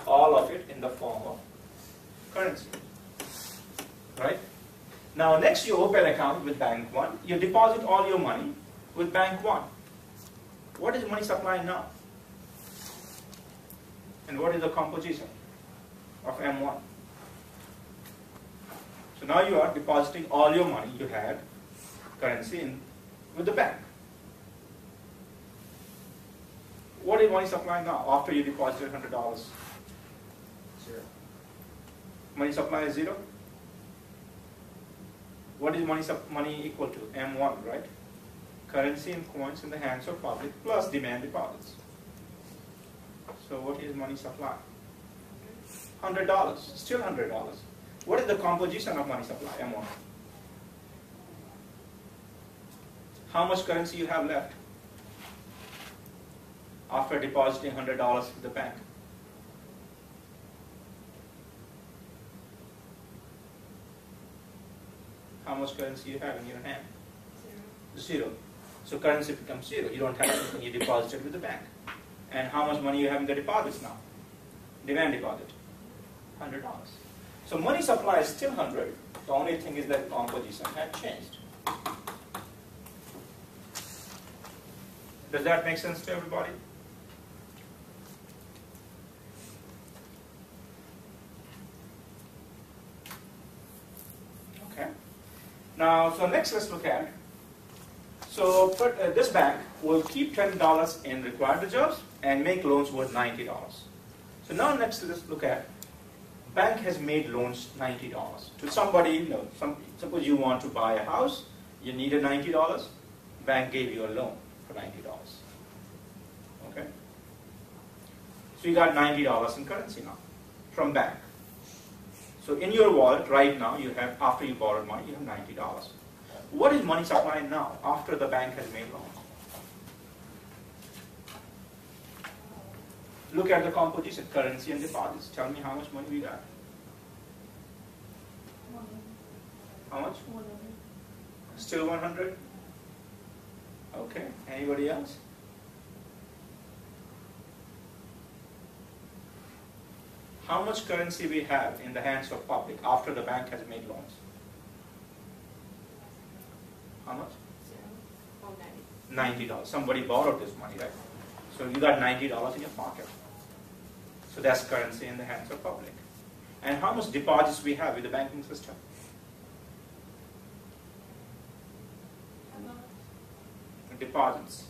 S1: All of it in the form of currency, right? Now next you open an account with Bank 1. You deposit all your money with Bank 1. What is money supply now? And what is the composition of M1? So now you are depositing all your money you had, currency, with the bank. What is money supply now after you deposited $100?
S3: 0.
S1: Money supply is 0. What is money equal to? M1, right? Currency and coins in the hands of public plus demand deposits. So what is money supply? $100, still $100. What is the composition of money supply, M1? How much currency you have left after depositing $100 with the bank? How much currency you have in your hand? 0. So currency becomes 0. You don't have anything you deposited with the bank. And how much money you have in the deposits now? Demand deposit, $100. So money supply is still 100. The only thing is that composition had changed. Does that make sense to everybody? Okay. Now, so next let's look at. So this bank will keep $10 in required reserves and make loans worth $90. So now next let's look at, bank has made loans $90 to somebody. Suppose you want to buy a house, you needed $90. Bank gave you a loan for $90. Okay. So you got $90 in currency now from bank. So in your wallet right now you have, after you borrowed money, you have $90. What is money supply now after the bank has made loans? Look at the composition, currency and deposits. Tell me how much money we got. How much?
S2: 100.
S1: Still 100? Okay. Anybody else? How much currency we have in the hands of public after the bank has made loans? How much?
S2: 0. Oh, 90.
S1: $90. Somebody borrowed this money, right? So you got $90 in your pocket. So that's currency in the hands of public. And how much deposits we have with the banking system? Deposits,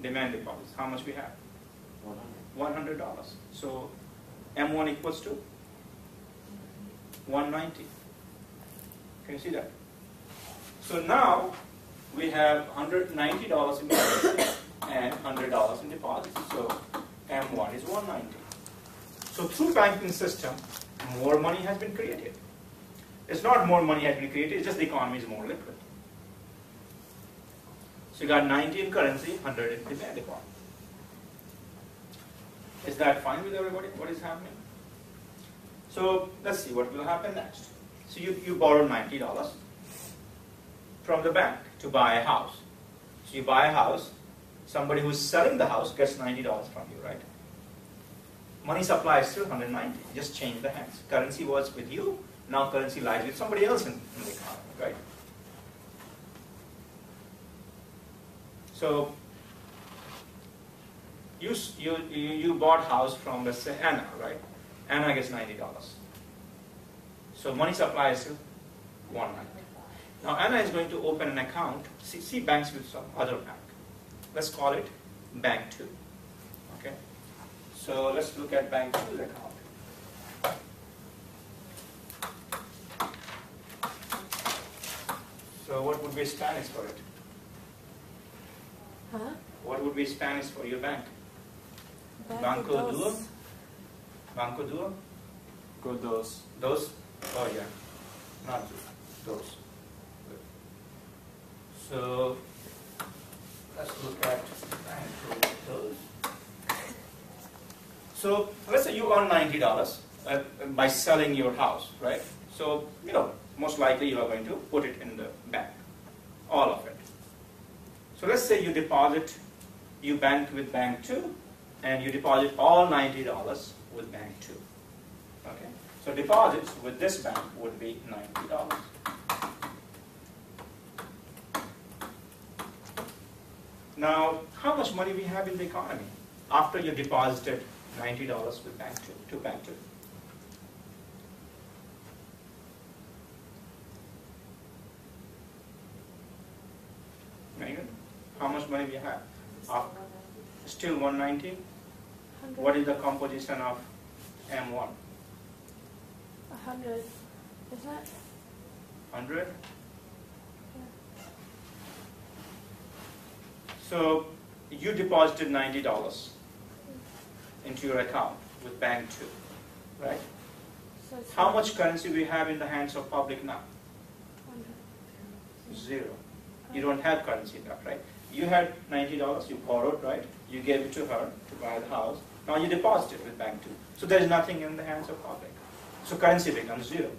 S1: demand deposits. How much we have? $100. So M1 equals to 190. Can you see that? So now we have $190 in currency and $100 in deposits. So M1 is 190. So through banking system, more money has been created. It's not more money has been created, it's just the economy is more liquid. So you got 90 in currency, 100 in demand deposit. Is that fine with everybody? What is happening? So let's see what will happen next. So you borrowed $90 from the bank to buy a house. So you buy a house, somebody who's selling the house gets $90 from you, right? Money supply is still 190, just change the hands. Currency was with you, now currency lies with somebody else in the economy, right? So you bought house from, let's say, Anna, right? Anna gets $90. So money supply is still 190. Now Anna is going to open an account. See banks with some other bank. Let's call it Bank 2. Okay. So let's look at Bank 2's account. So what would be Spanish for it?
S4: Huh?
S1: What would be Spanish for your bank?
S4: Banco
S1: Banco
S4: dos.
S1: Duo? Banco Duo?
S5: Go dos.
S1: Those? Oh yeah, not those. So let's look at those. So let's say you earn $90 by selling your house, right? So most likely you are going to put it in the bank, all of it. So let's say you bank with Bank 2, and you deposit all $90 with Bank 2. Okay? So deposits with this bank would be $90. Now, how much money we have in the economy after you deposited $90 with Bank 2 to Bank 2? Megan, how much money we have? Still 190.
S4: 100.
S1: What is the composition of M1?
S4: 100. Isn't it?
S1: 100. So you deposited $90 into your account with Bank 2, right?
S4: So it's
S1: How much currency we have in the hands of public now?
S4: 100.
S1: Zero. You don't have currency left, right? You had $90, you borrowed, right? You gave it to her to buy the house. Now you deposit it with Bank 2. So there is nothing in the hands of public. So currency becomes zero.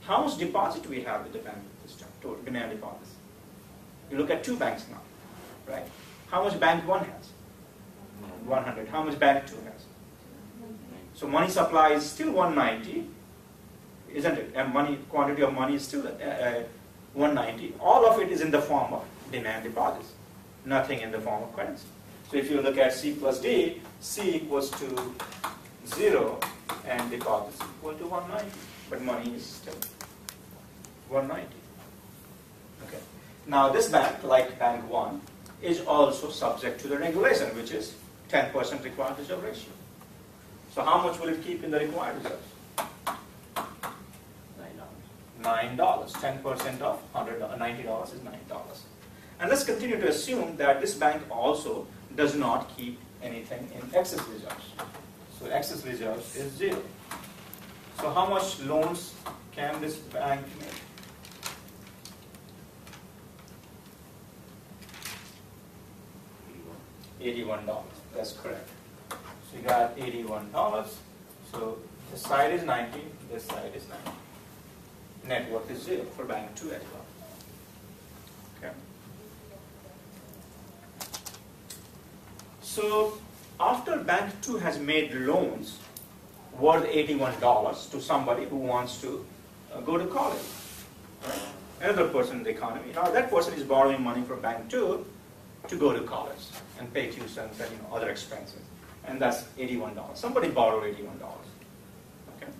S1: How much deposit do we have with the bank system, to demand deposits? You look at two banks now, right? How much Bank 1 has? 100. How much Bank 2 has? So money supply is still 190, isn't it? And quantity of money is still 190. All of it is in the form of demand deposits, nothing in the form of currency. So if you look at C plus D, C equals to 0 and deposits equal to 190, but money is still 190. Okay. Now this bank, like Bank 1, is also subject to the regulation, which is 10% required reserve ratio. So how much will it keep in the required reserves? $9. 10% of $90 is $9. And let's continue to assume that this bank also does not keep anything in excess reserves. So excess reserves is 0. So how much loans can this bank make? $81. That's correct. So you got $81. So this side is 90, this side is 90. Net worth is 0 for Bank 2 as well. Okay. So after Bank 2 has made loans worth $81 to somebody who wants to go to college, right? Another person in the economy. Now that person is borrowing money from Bank 2 to go to college and pay tuitions and other expenses, and that's $81. Somebody borrowed $81. Okay.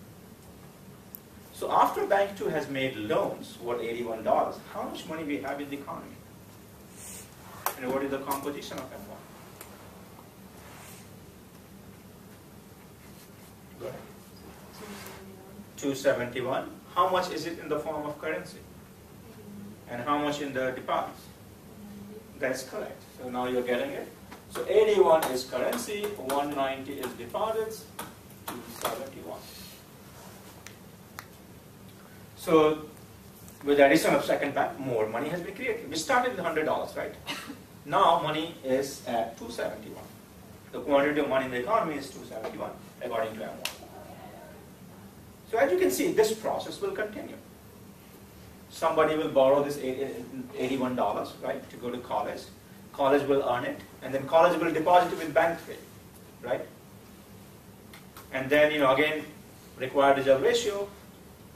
S1: So after Bank 2 has made loans worth $81, how much money we have in the economy? And what is the composition of M1? Go ahead. 271. How much is it in the form of currency? And how much in the deposits? That's correct. So now you're getting it. So 81 is currency, 190 is deposits, 271. So with the addition of second bank, more money has been created. We started with $100, right? Now money is at 271. The quantity of money in the economy is 271, according to M1. So as you can see, this process will continue. Somebody will borrow this $81, right, to go to college. College will earn it, and then college will deposit it with Bank 3, right? And then, again, required reserve ratio,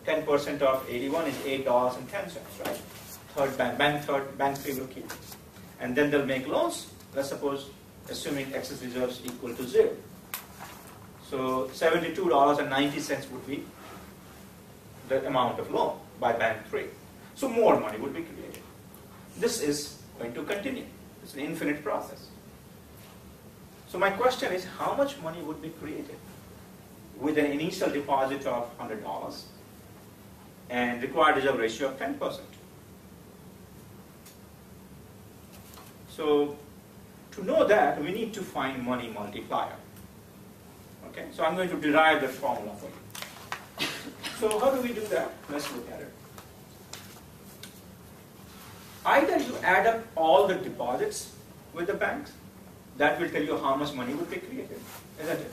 S1: 10% of 81 is $8.10, right? Bank 3 will keep it. And then they'll make loans, let's suppose, assuming excess reserves equal to 0. So $72.90 would be the amount of loan by Bank 3. So more money would be created. This is going to continue. It's an infinite process. So my question is, how much money would be created with an initial deposit of $100 and required reserve ratio of 10%? So to know that, we need to find money multiplier. Okay, so I'm going to derive the formula for you. So how do we do that? Let's look at it. Either you add up all the deposits with the banks, that will tell you how much money would be created, isn't it?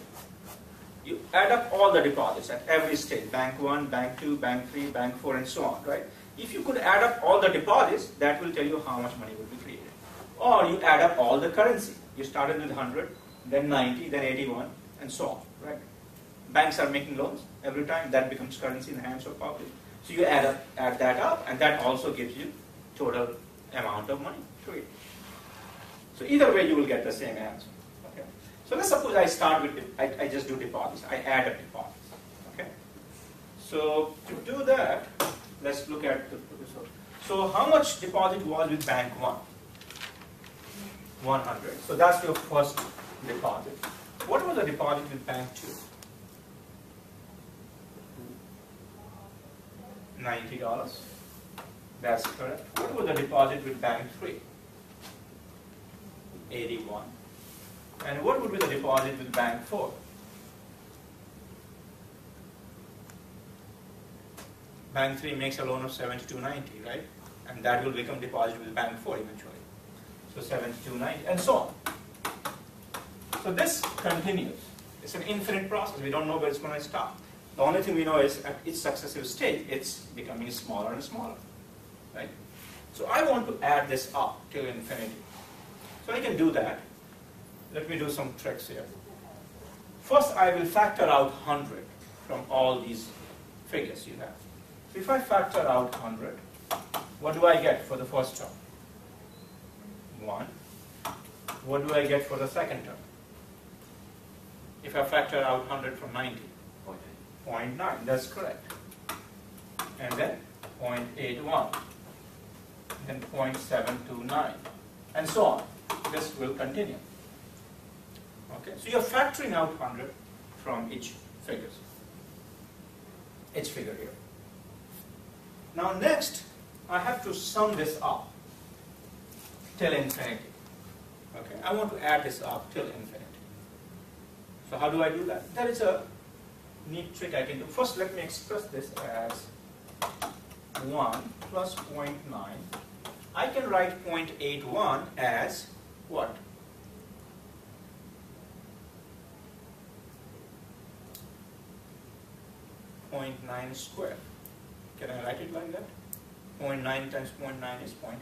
S1: You add up all the deposits at every stage, bank 1, bank 2, bank 3, bank 4, and so on, right? If you could add up all the deposits, that will tell you how much money would be created. Or you add up all the currency. You started with 100, then 90, then 81, and so on, right? Banks are making loans every time, that becomes currency in the hands of public. So you add that up, and that also gives you total amount of money to it. So either way, you will get the same answer. Okay. So let's suppose I start with I just do deposits. I add up deposits. Okay. So to do that, let's look at the result. So how much deposit was with bank 1? 100. So that's your first deposit. What was the deposit with bank 2? $90. That's correct. What was the deposit with bank 3? 81. And what would be the deposit with bank 4? Bank 3 makes a loan of $72.90, right? And that will become deposit with bank 4 eventually. So $72.90 and so on. So this continues. It's an infinite process. We don't know where it's going to stop. The only thing we know is at each successive stage, it's becoming smaller and smaller, right? So I want to add this up till infinity. So I can do that. Let me do some tricks here. First, I will factor out 100 from all these figures you have. So if I factor out 100, what do I get for the first term? 1. What do I get for the second term? If I factor out 100 from 90? 0.9, that's correct. And then 0.81, then 0.729, and so on. This will continue. Okay, so you're factoring out 100 from each figure here. Now next, I have to sum this up till infinity. Okay, I want to add this up till infinity. So how do I do that? There is a neat trick I can do. First, let me express this as 1 plus 0.9. I can write 0.81 as what? .9 squared. Can I write it like that? 0.9 times 0.9 is 0.8.